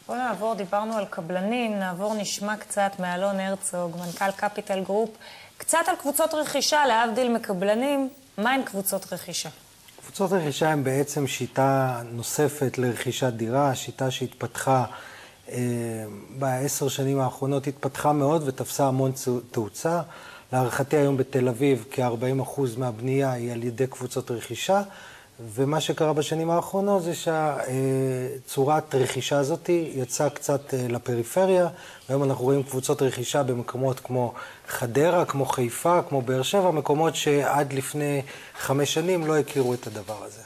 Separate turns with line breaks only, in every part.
בוא נעבור, דיברנו על קבלנים, נעבור נשמע קצת מאלון הרצוג, מנכ"ל קפיטל גרופ, קצת על קבוצות רכישה, להבדיל מקבלנים, מה עם קבוצות רכישה?
קבוצות רכישה הן בעצם שיטה נוספת לרכישת דירה, שיטה שהתפתחה ב10 שנים האחרונות, התפתחה מאוד ותפסה המון תאוצה. להערכתי היום בתל אביב כ-40% מהבנייה היא על ידי קבוצות רכישה, ומה שקרה בשנים האחרונות זה שהצורת רכישה הזאת יצאה קצת לפריפריה, והיום אנחנו רואים קבוצות רכישה במקומות כמו חדרה, כמו חיפה, כמו באר שבע, מקומות שעד לפני 5 שנים לא הכירו את הדבר הזה.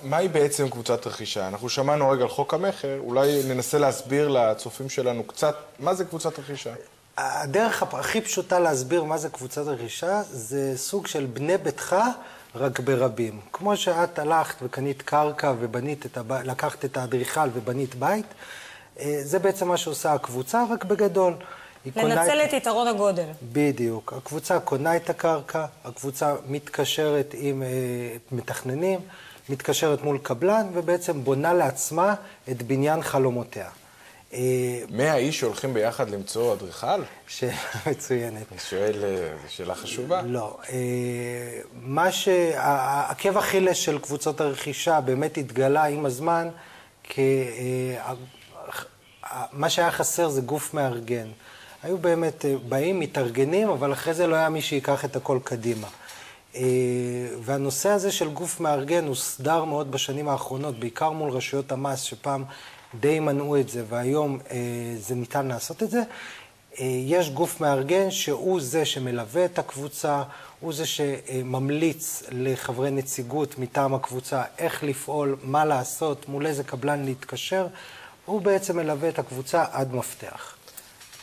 מהי בעצם קבוצת רכישה? אנחנו שמענו רגע על חוק המחר, אולי ננסה להסביר לצופים שלנו קצת מה זה קבוצת רכישה.
הדרך הכי פשוטה להסביר מה זה קבוצת רכישה זה סוג של בני ביתך רק ברבים. כמו שאת הלכת וקנית קרקע ובנית לקחת את האדריכל ובנית בית, זה בעצם מה שעושה הקבוצה, רק בגדול.
לנצל את יתרון הגודל.
בדיוק. הקבוצה קונה את הקרקע, הקבוצה מתקשרת עם מתכננים, מתקשרת מול קבלן, ובעצם בונה לעצמה את בניין חלומותיה.
100 איש שהולכים ביחד למצוא אדריכל?
שאלה מצוינת.
אני שואל, שאלה חשובה.
לא. העקב אכילס של קבוצות הרכישה באמת התגלה עם הזמן, מה שהיה חסר זה גוף מארגן. היו באמת באים, מתארגנים, אבל אחרי זה לא היה מי שיקח את הכל קדימה. והנושא הזה של גוף מארגן הוא סדר מאוד בשנים האחרונות, בעיקר מול רשויות המס, שפעם די מנעו את זה, והיום זה ניתן לעשות את זה. יש גוף מארגן שהוא זה שמלווה את הקבוצה, הוא זה שממליץ לחברי נציגות מטעם הקבוצה איך לפעול, מה לעשות, מול איזה קבלן להתקשר, הוא בעצם מלווה את הקבוצה עד מפתח.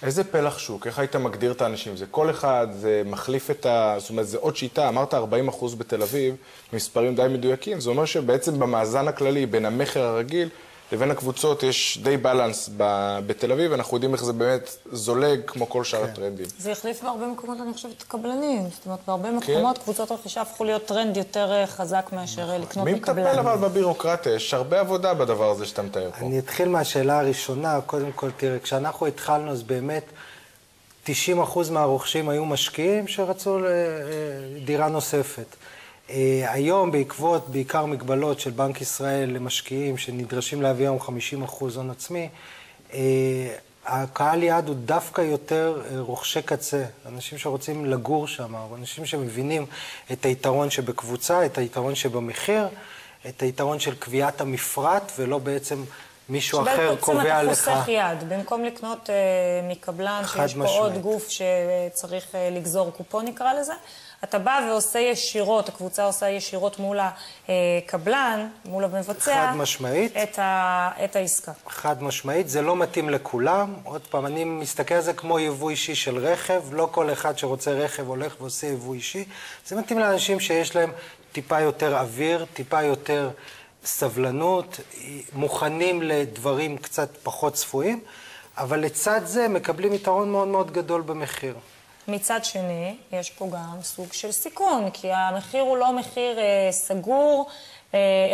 איזה פלח שוק? איך היית מגדיר את האנשים? זה כל אחד, זה מחליף זאת אומרת, זה עוד שיטה, אמרת 40% בתל אביב, מספרים די מדויקים, זה אומר שבעצם במאזן הכללי, בין המחר הרגיל, לבין הקבוצות יש די בלנס בתל אביב, אנחנו יודעים איך זה באמת זולג כמו כל שאר הטרנדים.
זה החליף בהרבה מקומות, אני חושבת, קבלנים. זאת אומרת, בהרבה מקומות קבוצות רכישה הפכו להיות טרנד יותר חזק מאשר לקנות מקבלן.
מי מטפל אבל בבירוקרטיה? יש הרבה עבודה בדבר הזה שאתה מתאר פה.
אני אתחיל מהשאלה הראשונה. קודם כל, תראה, כשאנחנו התחלנו, אז באמת 90% מהרוכשים היו משקיעים שרצו דירה נוספת. היום בעקבות בעיקר מגבלות של בנק ישראל למשקיעים שנדרשים להביא היום 50% הון עצמי, הקהל יעד הוא דווקא יותר רוכשי קצה, אנשים שרוצים לגור שם, אנשים שמבינים את היתרון שבקבוצה, את היתרון שבמחיר, את היתרון של קביעת המפרט ולא בעצם מישהו אחר קובע לך.
בעצם אתה חוסך יד, במקום לקנות מקבלן שיש פה עוד גוף שצריך לגזור קופון נקרא לזה, אתה בא ועושה ישירות, הקבוצה עושה ישירות מול הקבלן, מול המבצע,
חד משמעית.
את העסקה.
חד משמעית, זה לא מתאים לכולם. עוד פעם, אני מסתכל על זה כמו יבוא אישי של רכב, לא כל אחד שרוצה רכב הולך ועושה יבוא אישי. זה מתאים לאנשים שיש להם טיפה יותר אוויר, טיפה יותר סבלנות, מוכנים לדברים קצת פחות צפויים, אבל לצד זה מקבלים יתרון מאוד מאוד גדול במחיר.
מצד שני, יש פה גם סוג של סיכון, כי המחיר הוא לא מחיר סגור,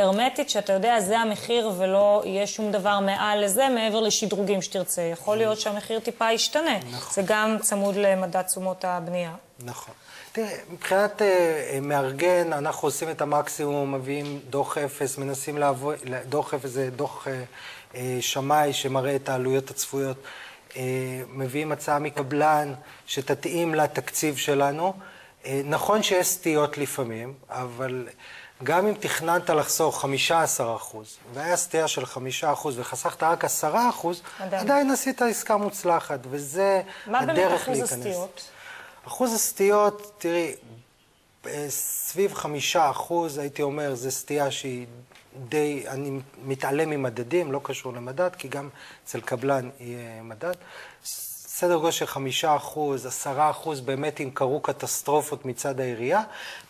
הרמטית, שאתה יודע, זה המחיר ולא יהיה שום דבר מעל לזה, מעבר לשדרוגים שתרצה. יכול להיות שהמחיר טיפה ישתנה. נכון. זה גם צמוד למדד תשומות הבנייה. נכון.
תראה, מבחינת מארגן, אנחנו עושים את המקסימום, מביאים דוח אפס, מנסים לעבוד, דוח אפס זה דוח שמאי שמראה את העלויות הצפויות. מביאים הצעה מקבלן שתתאים לתקציב שלנו. נכון שיש סטיות לפעמים, אבל גם אם תכננת לחסוך 15% והיה סטייה של 5% וחסכת רק 10%, עדיין עשית עסקה מוצלחת, וזה הדרך להיכנס.
מה באמת אחוז הסטיות?
אחוז הסטיות, תראי, סביב 5%, הייתי אומר, זה סטייה שהיא די, אני מתעלם ממדדים, לא קשור למדד, כי גם אצל קבלן יהיה מדד. סדר גודל של 5%, 10% באמת אם קרו קטסטרופות מצד העירייה.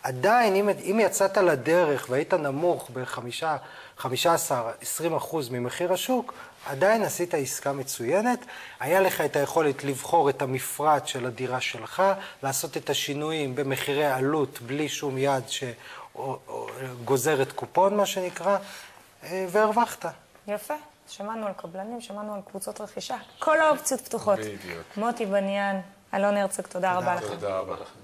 עדיין, אם יצאת לדרך והיית נמוך ב-15-20% ממחיר השוק, עדיין עשית עסקה מצוינת. היה לך את היכולת לבחור את המפרט של הדירה שלך, לעשות את השינויים במחירי עלות בלי שום יד שגוזרת קופון, מה שנקרא, והרווחת.
יפה. שמענו על קבלנים, שמענו על קבוצות רכישה, כל האופציות פתוחות.
בדיוק.
מוטי בניאן, אלון הרצוג, תודה רבה לכם.
תודה רבה לכם.